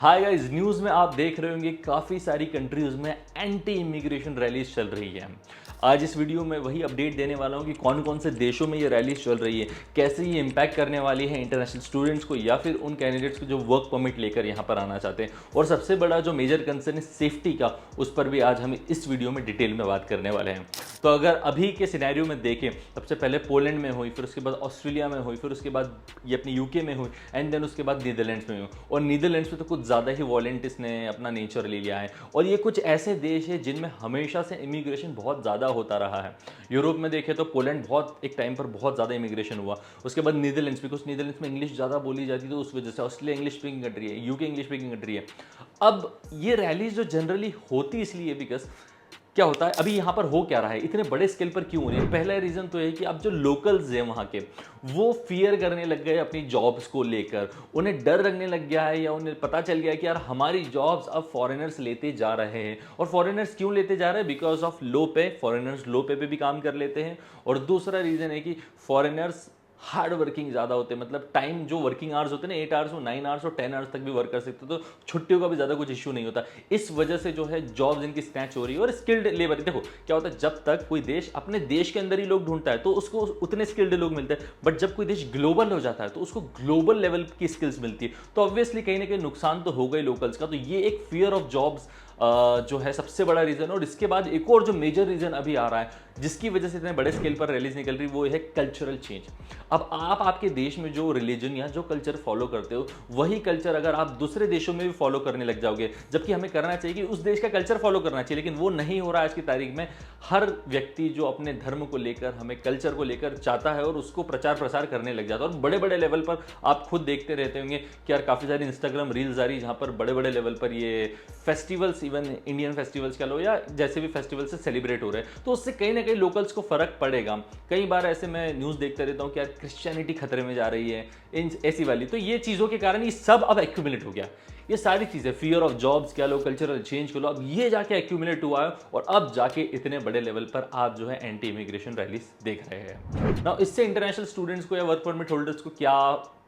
Hi guys, news में आप देख रहे होंगे काफ़ी सारी कंट्रीज़ में एंटी इमिग्रेशन रैलीज चल रही है। आज इस वीडियो में वही अपडेट देने वाला हूँ कि कौन कौन से देशों में ये रैलीज चल रही है, कैसे ये इम्पैक्ट करने वाली है इंटरनेशनल स्टूडेंट्स को या फिर उन कैंडिडेट्स को जो वर्क परमिट लेकर यहाँ पर आना चाहते हैं। और सबसे बड़ा जो मेजर कंसर्न है सेफ्टी का, उस पर भी आज हम इस वीडियो में डिटेल में बात करने वाले हैं। तो अगर अभी के सिनेरियो में देखें, सबसे पहले पोलैंड में हुई, फिर उसके बाद ऑस्ट्रेलिया में हुई, फिर उसके बाद ये अपनी यूके में हुई एंड देन उसके बाद नीदरलैंड्स में हुई। और नीदरलैंड्स में तो कुछ ज़्यादा ही वॉलेंटियर्स ने अपना नेचर ले लिया है। और ये कुछ ऐसे देश है जिनमें हमेशा से इमिग्रेशन बहुत ज़्यादा होता रहा है। यूरोप में देखें तो पोलैंड बहुत एक टाइम पर बहुत ज़्यादा इमिग्रेशन हुआ। उसके बाद नीदरलैंड्स, बिकॉज नीदरलैंड्स में इंग्लिश ज़्यादा बोली जाती है तो उस वजह से। ऑस्ट्रेलिया इंग्लिश स्पीकिंग कंट्री है, यूके इंग्लिश स्पीकिंग कंट्री है। अब ये रैलीज जो जनरली होती इसलिए बिकॉज क्या होता है, अभी यहाँ पर हो क्या रहा है, इतने बड़े स्केल पर क्यों हो रही है। पहला रीज़न तो है कि अब जो लोकल्स हैं वहाँ के, वो फियर करने लग गए अपनी जॉब्स को लेकर। उन्हें डर लगने लग गया है या उन्हें पता चल गया है कि यार हमारी जॉब्स अब फॉरेनर्स लेते जा रहे हैं। और फॉरेनर्स क्यों लेते जा रहे हैं? बिकॉज ऑफ लो पे। फॉरेनर्स लो पे भी काम कर लेते हैं। और दूसरा रीज़न है कि फॉरेनर्स हार्ड वर्किंग ज़्यादा होते हैं। मतलब टाइम जो वर्किंग आवर्स होते हैं ना, 8 आवर्स, वो 9 आवर्स और 10 आवर्स तक भी वर्क कर सकते हो, तो छुट्टियों का भी ज़्यादा कुछ इश्यू नहीं होता। इस वजह से जो है जॉब्स इनकी स्नैच हो रही है। और स्किल्ड लेबर, देखो क्या होता है, जब तक कोई देश अपने देश के अंदर ही लोग ढूंढता है तो उसको उतने स्किल्ड लोग मिलते हैं। बट जब कोई देश ग्लोबल हो जाता है तो उसको ग्लोबल लेवल की स्किल्स मिलती है। तो ऑब्वियसली कहीं ना कहीं नुकसान तो होगा ही लोकल्स का। तो ये एक फियर ऑफ जॉब्स जो है सबसे बड़ा रीज़न। और इसके बाद एक और जो मेजर रीज़न अभी आ रहा है जिसकी वजह से इतने बड़े स्केल पर रैलीज निकल रही, वो है कल्चरल चेंज। अब आप आपके देश में जो रिलीजन या जो कल्चर फॉलो करते हो, वही कल्चर अगर आप दूसरे देशों में भी फॉलो करने लग जाओगे, जबकि हमें करना चाहिए कि उस देश का कल्चर फॉलो करना चाहिए, लेकिन वो नहीं हो रहा है आज की तारीख में। हर व्यक्ति जो अपने धर्म को लेकर, हमें कल्चर को लेकर चाहता है और उसको प्रचार प्रसार करने लग जाता है। और बड़े बड़े लेवल पर आप खुद देखते रहते होंगे कि यार काफ़ी सारी इंस्टाग्राम रील्स आ रही जहाँ पर बड़े बड़े लेवल पर ये फेस्टिवल्स, इवन इंडियन फेस्टिवल्स कह लो या जैसे भी फेस्टिवल से सेलिब्रेट हो रहे हैं, तो उससे कहीं ना कहीं लोकल्स को फर्क पड़ेगा। कई बार ऐसे मैं न्यूज़ देखते रहता हूँ कि यार क्रिश्चियनिटी खतरे में जा रही है, इन ऐसी वाली। तो ये चीज़ों के कारण ये सब अब एक्यूमुलेट हो गया। ये सारी चीज़ें, फियर ऑफ जॉब्स कह लो, कल्चरल चेंज कह लो, अब ये जाके एक्यूमुलेट हुआ है और अब जाके इतने बड़े लेवल पर आप जो है एंटी इमिग्रेशन रैलीज देख रहे हैं ना। इससे इंटरनेशनल स्टूडेंट्स को या वर्क परमिट होल्डर्स को क्या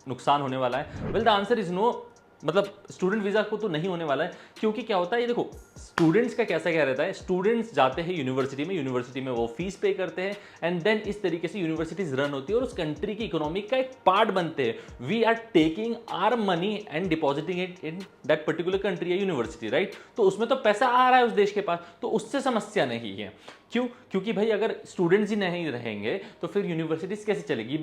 नुकसान होने वाला है? Well the answer is no. मतलब स्टूडेंट वीज़ा को तो नहीं होने वाला है, क्योंकि क्या होता है, ये देखो स्टूडेंट्स का कैसा क्या रहता है। स्टूडेंट्स जाते हैं यूनिवर्सिटी में वो फीस पे करते हैं एंड देन इस तरीके से यूनिवर्सिटीज रन होती है और उस कंट्री की इकोनॉमी का एक पार्ट बनते हैं। We are taking our money and depositing it in that particular country या यूनिवर्सिटी, राइट। तो उसमें तो पैसा आ रहा है उस देश के पास, तो उससे समस्या नहीं है। क्यों? क्योंकि भाई अगर स्टूडेंट्स ही नहीं रहेंगे तो फिर यूनिवर्सिटीज कैसे चलेगी?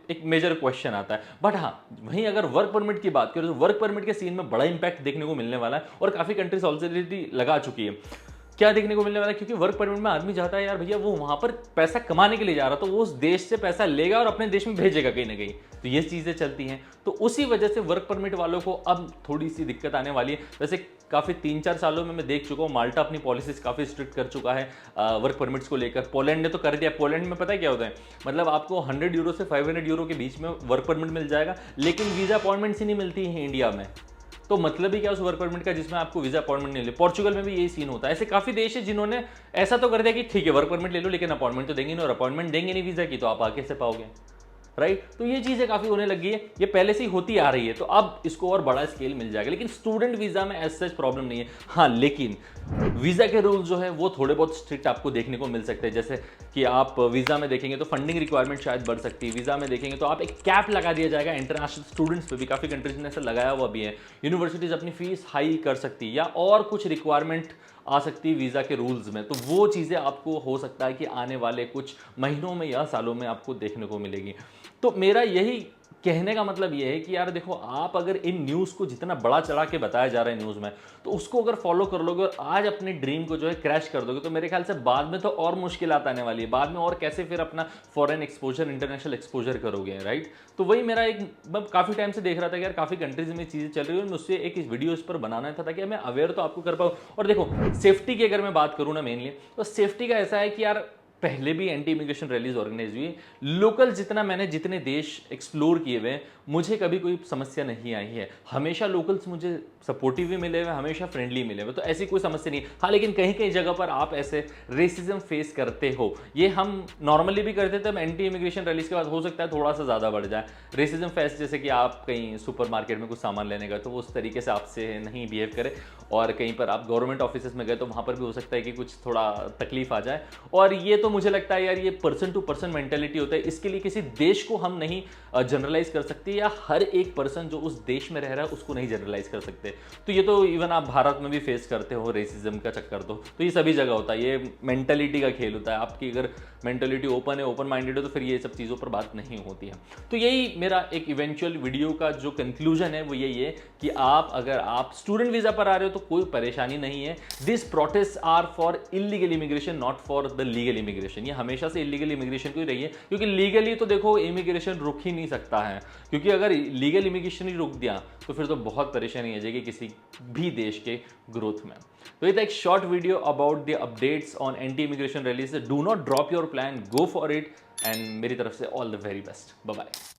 एक मेजर क्वेश्चन आता है। बट हाँ, वहीं अगर वर्क परमिट की बात करें तो वर्क परमिट के सीन में बड़ा इंपैक्ट देखने को मिलने वाला है और काफ़ी कंट्रीज ऑलरेडी लगा चुकी है। क्या देखने को मिलने वाला है? क्योंकि वर्क परमिट में आदमी जाता है, यार भैया वो वहां पर पैसा कमाने के लिए जा रहा, तो वो उस देश से पैसा लेगा और अपने देश में भेजेगा कहीं ना कहीं। तो ये चीज़ें चलती हैं। तो उसी वजह से वर्क परमिट वालों को अब थोड़ी सी दिक्कत आने वाली है। वैसे काफ़ी 3-4 सालों में मैं देख चुका हूँ, माल्टा अपनी पॉलिसीज काफ़ी स्ट्रिक्ट कर चुका है वर्क परमिट्स को लेकर। पोलैंड ने तो कर दिया। पोलैंड में पता है क्या होता है, मतलब आपको 100 यूरो से 500 यूरो के बीच में वर्क परमिट मिल जाएगा, लेकिन वीज़ा अपॉइंटमेंट्स ही नहीं मिलती है इंडिया में। तो मतलब ही क्या उस वर्क परमिट का जिसमें आपको वीजा अपॉइंटमेंट नहीं ले। पोर्चुगल में भी यही सीन होता है। ऐसे काफी देश है जिन्होंने ऐसा तो कर दिया कि ठीक है वर्क परमिट ले लो, लेकिन अपॉइंटमेंट तो देंगे नहीं, और अपॉइंटमेंट देंगे नहीं वीजा की तो आप आगे से पाओगे, राइट। तो ये चीजें काफी होने लगी है, ये पहले से ही होती आ रही है, तो अब इसको और बड़ा स्केल मिल जाएगा। लेकिन स्टूडेंट वीजा में ऐसा प्रॉब्लम नहीं है। हाँ, लेकिन वीजा के रूल्स जो है वो थोड़े बहुत स्ट्रिक्ट आपको देखने को मिल सकते हैं। जैसे कि आप वीजा में देखेंगे तो फंडिंग रिक्वायरमेंट शायद बढ़ सकती है। वीजा में देखेंगे तो आप एक कैप लगा दिया जाएगा इंटरनेशनल स्टूडेंट्स पे भी, काफी कंट्रीज ने ऐसा लगाया हुआ भी है। यूनिवर्सिटीज अपनी फीस हाई कर सकती है या और कुछ रिक्वायरमेंट आ सकती है वीज़ा के रूल्स में। तो वो चीज़ें आपको हो सकता है कि आने वाले कुछ महीनों में या सालों में आपको देखने को मिलेगी। तो मेरा यही कहने का मतलब ये है कि यार देखो, आप अगर इन न्यूज़ को जितना बड़ा चढ़ा के बताया जा रहा है न्यूज़ में, तो उसको अगर फॉलो कर लोगे और आज अपने ड्रीम को जो है क्रैश कर दोगे, तो मेरे ख्याल से बाद में तो और मुश्किलात आने वाली है। बाद में और कैसे फिर अपना फॉरेन एक्सपोजर, इंटरनेशनल एक्सपोजर करोगे, राइट। तो वही मेरा एक, मैं काफ़ी टाइम से देख रहा था कि यार काफ़ी कंट्रीज में चीज़ें चल रही है, मुझसे एक इस वीडियो इस पर बनाना था ताकि मैं अवेयर तो आपको कर पाऊँ। और देखो सेफ्टी की अगर मैं बात करूँ ना मेनली, तो सेफ्टी का ऐसा है कि यार पहले भी एंटी इमिग्रेशन रैलीज ऑर्गेनाइज हुई। लोकल जितने देश एक्सप्लोर किए हुए, मुझे कभी कोई समस्या नहीं आई है। हमेशा लोकल्स मुझे सपोर्टिव भी मिले हुए, हमेशा फ्रेंडली मिले हुए, तो ऐसी कोई समस्या नहीं। हाँ, लेकिन कहीं कहीं जगह पर आप ऐसे रेसिज्म फेस करते हो। ये हम नॉर्मली भी करते थे, एंटी इमिग्रेशन रैलीज के बाद हो सकता है थोड़ा सा ज़्यादा बढ़ जाए। रेसिज्म फेस जैसे कि आप कहीं सुपरमार्केट में कुछ सामान लेने गए तो वो उस तरीके से आपसे नहीं बिहेव करे, और कहीं पर आप गवर्नमेंट ऑफिस में गए तो वहाँ पर भी हो सकता है कि कुछ थोड़ा तकलीफ आ जाए। और ये तो मुझे लगता है यार, ये पर्सन टू पर्सन मेंटेलिटी होता है। इसके लिए किसी देश को हम नहीं जनरलाइज कर सकते, या हर एक पर्सन जो उस देश में रह रहा है उसको नहीं जनरलाइज कर सकते। तो ये तो इवन आप भारत में भी फेस करते हो रेसिज्म का चक्कर, तो ये सभी जगह होता है। ये मेंटेलिटी का खेल होता है। आपकी अगर मेंटेलिटी ओपन है, ओपन माइंडेड है, तो फिर ये सब चीज़ों पर बात नहीं होती है। तो यही मेरा एक इवेंचुअल वीडियो का जो कंक्लूजन है वो यही है कि अगर आप स्टूडेंट वीजा पर आ रहे हो तो कोई परेशानी नहीं है। This protest are for illegal immigration, not for the legal immigration. ये हमेशा से इलीगल इमिग्रेशन को ही रही है, क्योंकि लीगली तो देखो इमिग्रेशन रुक ही नहीं सकता है, क्योंकि अगर लीगल इमिग्रेशन ही रुक दिया तो फिर तो बहुत परेशानी आ जाएगी किसी भी देश के ग्रोथ में। तो ये था एक short video about the updates on anti immigration rallies. Do not drop your plan, go for it, and मेरी तरफ से all the very best. Bye bye.